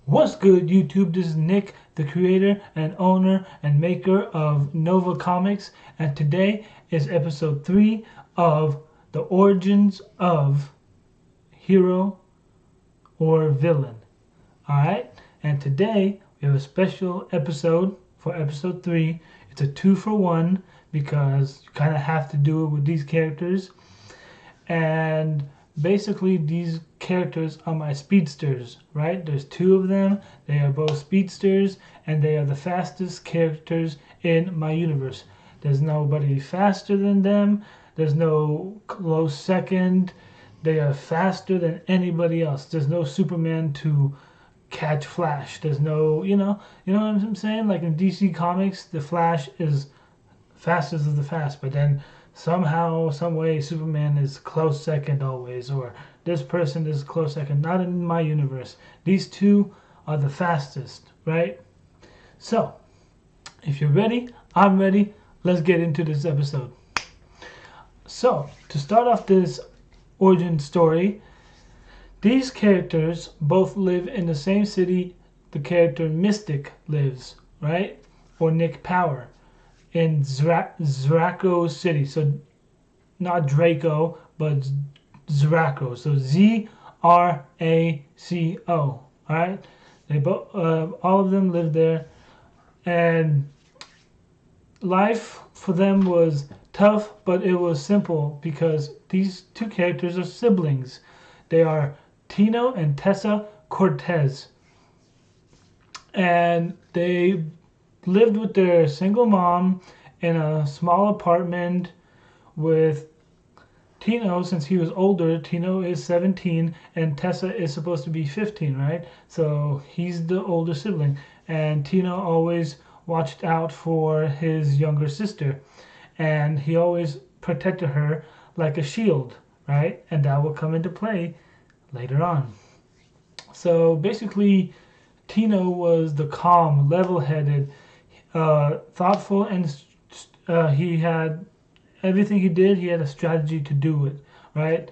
What's good, YouTube? This is Nick, the creator and owner and maker of Nova Comics, and today is episode 3 of the origins of hero or villain. Alright, and today we have a special episode for episode 3. It's a 2-for-1 because you kind of have to do it with these characters. And basically these characters are my speedsters, right? There's 2 of them. They are both speedsters and they are the fastest characters in my universe. There's nobody faster than them. There's no close second. They are faster than anybody else. There's no Superman to catch Flash. There's no, you know what I'm saying? Like in DC Comics, the Flash is fastest of the fast, but then somehow, some way, Superman is close second always, or this person is close second. Not in my universe. These 2 are the fastest, right? So, if you're ready, I'm ready. Let's get into this episode. So, to start off this origin story, these characters both live in the same city the character Mystic lives, right? Or Nick Power in Zraco City. So not Draco, but Zraco. So Zraco. All right. They both, all of them lived there, and life for them was tough, but it was simple because these 2 characters are siblings. They are Tino and Tessa Cortez, and they lived with their single mom in a small apartment with Tino. Since he was older, Tino is 17 and Tessa is supposed to be 15, right? So he's the older sibling, and Tino always watched out for his younger sister, and he always protected her like a shield, right? And that will come into play later on. So basically, Tino was the calm, level-headed, thoughtful, and he had everything he did. He had a strategy to do it, right?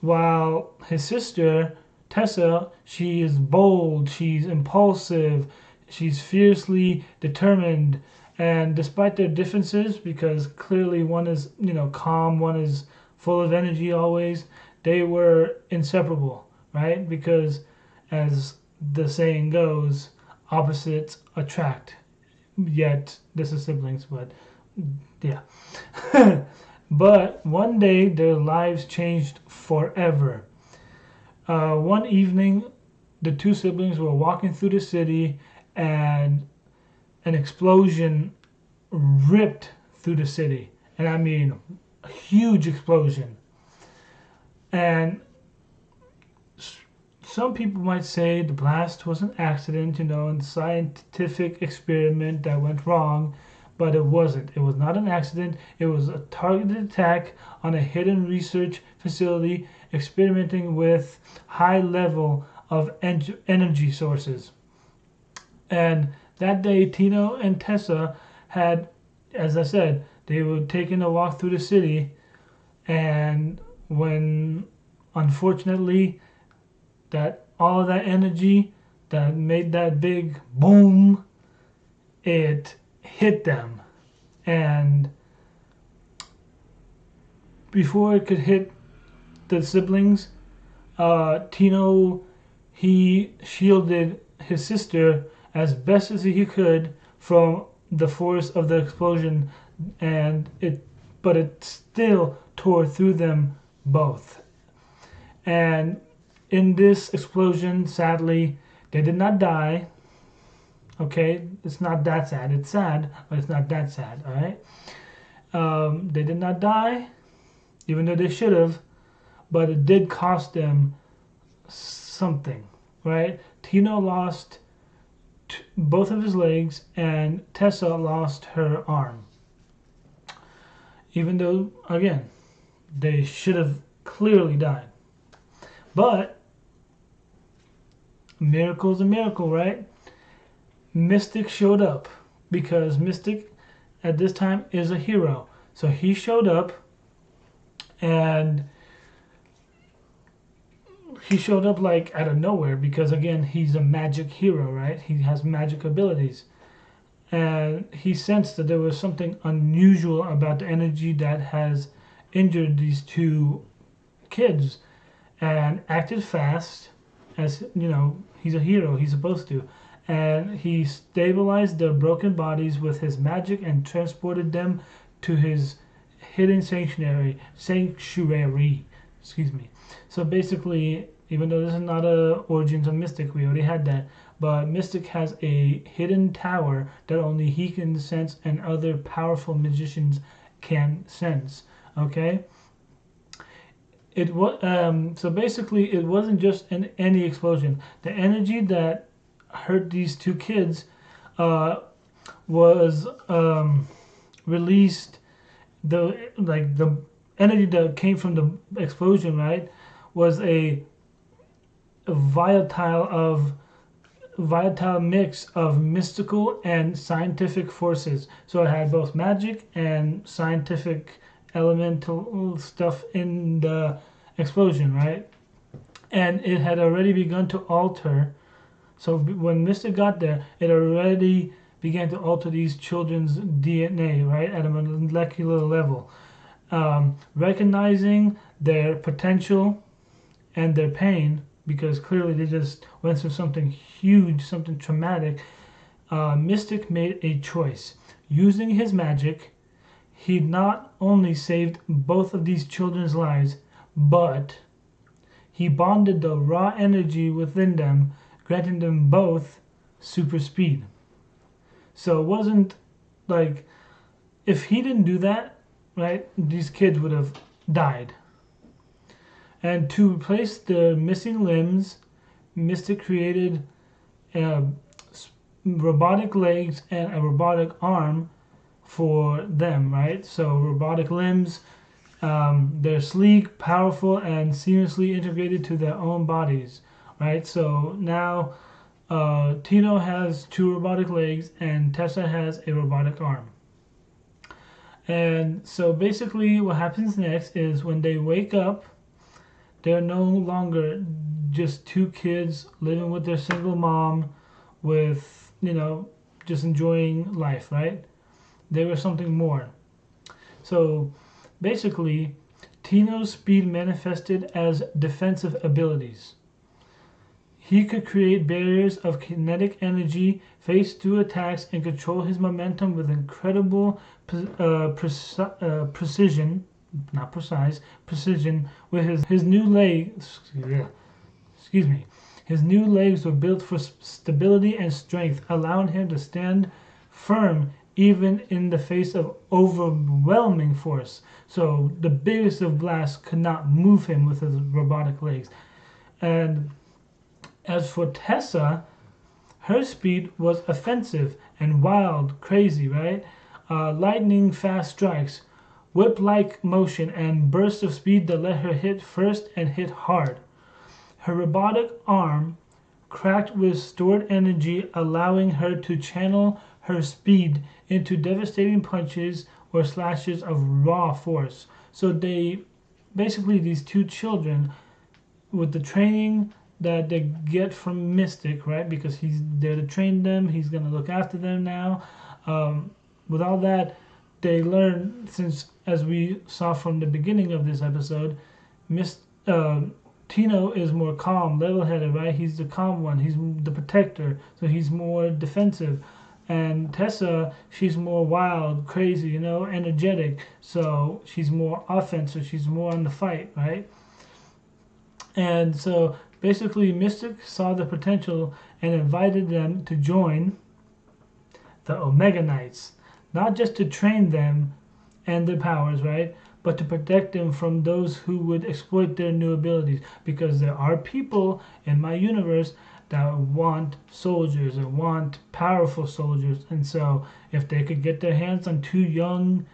While his sister Tessa, she is bold, she's impulsive, she's fiercely determined, and despite their differences, because clearly one is calm, one is full of energy always, they were inseparable, right? Because as the saying goes, opposites attract. Yet this is siblings, but yeah. But one day their lives changed forever. One evening, the 2 siblings were walking through the city, and an explosion ripped through the city, and I mean a huge explosion. And some people might say the blast was an accident, a scientific experiment that went wrong, but it wasn't. It was not an accident. It was a targeted attack on a hidden research facility experimenting with high level of energy sources. And that day, Tino and Tessa had, as I said, they were taking a walk through the city, and when, unfortunately, that all of that energy that made that big boom, it hit them, and before it could hit the siblings, Tino, he shielded his sister as best as he could from the force of the explosion, but it still tore through them both. And in this explosion, sadly, they did not die. Okay, it's not that sad. It's sad, but it's not that sad, all right? They did not die, even though they should have, but it did cost them something, right? Tino lost both of his legs, and Tessa lost her arm. Even though, again, they should have clearly died. But a miracle's a miracle, right? Mystic showed up, because Mystic at this time is a hero. So he showed up, and he showed up like out of nowhere because again he's a magic hero, right? He has magic abilities, and he sensed that there was something unusual about the energy that has injured these two kids, and acted fast, as you know, he's a hero, he's supposed to, and he stabilized their broken bodies with his magic and transported them to his hidden sanctuary, excuse me. So basically, even though this is not a Origins of Mystic, we already had that, but Mystic has a hidden tower that only he can sense and other powerful magicians can sense. Okay. It was so basically it wasn't just any explosion. The energy that hurt these two kids was released. The energy that came from the explosion, right, was a volatile mix of mystical and scientific forces. So it had both magic and scientific elemental stuff in the explosion, right? And it had already begun to alter. So when Mystic got there, it already began to alter these children's DNA, right, at a molecular level, recognizing their potential and their pain, because clearly they just went through something huge, something traumatic. Mystic made a choice. Using his magic, he not only saved both of these children's lives, but he bonded the raw energy within them, granting them both super speed. So it wasn't like, if he didn't do that, right, these kids would have died. And to replace the missing limbs, Mystic created robotic legs and a robotic arm for them, right? So robotic limbs, they're sleek, powerful, and seamlessly integrated to their own bodies, right? So now Tino has two robotic legs and Tessa has a robotic arm. And so basically what happens next is when they wake up, they're no longer just two kids living with their single mom with, just enjoying life, right? They were something more. So basically, Tino's speed manifested as defensive abilities. He could create barriers of kinetic energy, face through attacks, and control his momentum with incredible precision, not precise, precision, with his new legs. Excuse me. His new legs were built for stability and strength, allowing him to stand firm even in the face of overwhelming force. So the biggest of blasts could not move him with his robotic legs. And as for Tessa, her speed was offensive and wild, crazy, right? Lightning fast strikes, whip-like motion, and bursts of speed that let her hit first and hit hard. Her robotic arm cracked with stored energy, allowing her to channel her speed into devastating punches or slashes of raw force. So these two children, with the training that they get from Mystic, right? Because he's there to train them, he's gonna look after them now. With all that, they learn, since as we saw from the beginning of this episode, Tino is more calm, level-headed, right? He's the calm one. He's the protector, so he's more defensive. And Tessa, she's more wild, crazy, energetic. So she's more offensive. She's more on the fight, right? And so basically, Mystic saw the potential and invited them to join the Omega Knights, not just to train them and their powers, right? But to protect them from those who would exploit their new abilities. Because there are people in my universe that want soldiers and want powerful soldiers. And so if they could get their hands on two young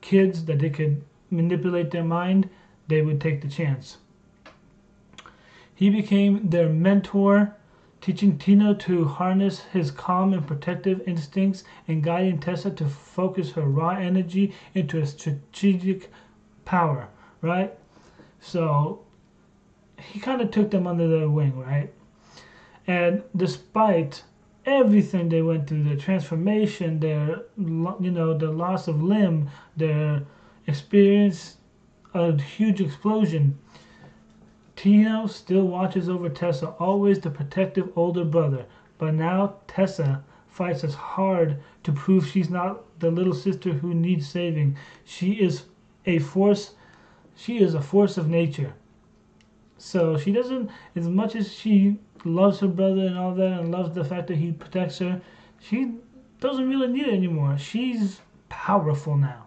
kids that they could manipulate their mind, they would take the chance. He became their mentor, teaching Tino to harness his calm and protective instincts and guiding Tessa to focus her raw energy into a strategic power, right? So he kind of took them under their wing, right? And despite everything they went through, their transformation, the loss of limb, their experience, a huge explosion, Tino still watches over Tessa, always the protective older brother. But now Tessa fights as hard to prove she's not the little sister who needs saving. She is a force. She is a force of nature. So she doesn't, as much as she loves her brother and all that, and loves the fact that he protects her, she doesn't really need it anymore. She's powerful now.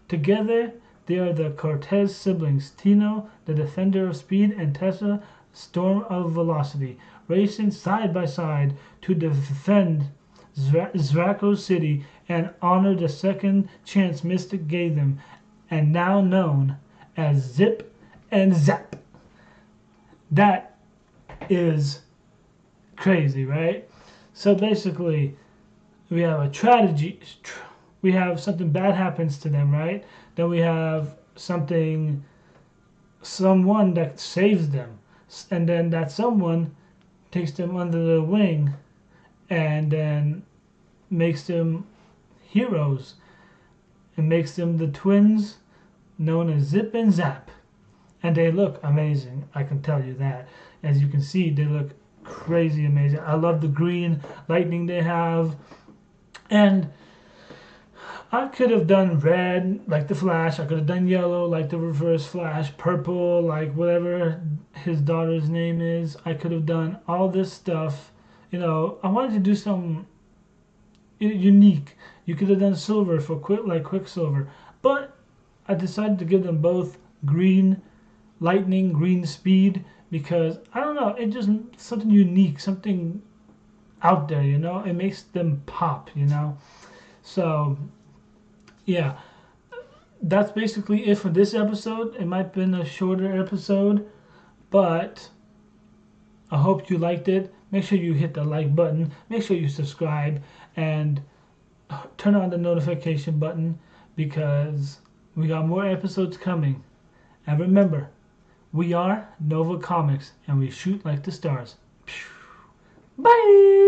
Together, they are the Cortez siblings, Tino, the defender of speed, and Tessa, storm of velocity, racing side by side to defend Zraco City and honor the second chance Mystic gave them, and now known as Zip and Zap. That is crazy, right? So basically, we have a tragedy. We have something bad happens to them, right? Then we have someone that saves them, and then that someone takes them under their wing, and then makes them heroes, and makes them the twins known as Zip and Zap. And they look amazing, I can tell you that. As you can see, they look crazy amazing. I love the green lightning they have. And I could have done red, like the Flash. I could have done yellow, like the Reverse Flash. Purple, like whatever his daughter's name is. I could have done all this stuff. I wanted to do something unique. You could have done silver for Quicksilver. But I decided to give them both green lightning, green speed, because I don't know, it just something unique, something out there, it makes them pop, So yeah, that's basically it for this episode. It might have been a shorter episode, but I hope you liked it. Make sure you hit the like button, make sure you subscribe, and turn on the notification button, because we got more episodes coming. And remember, we are Nova Comics, and we shoot like the stars. Bye!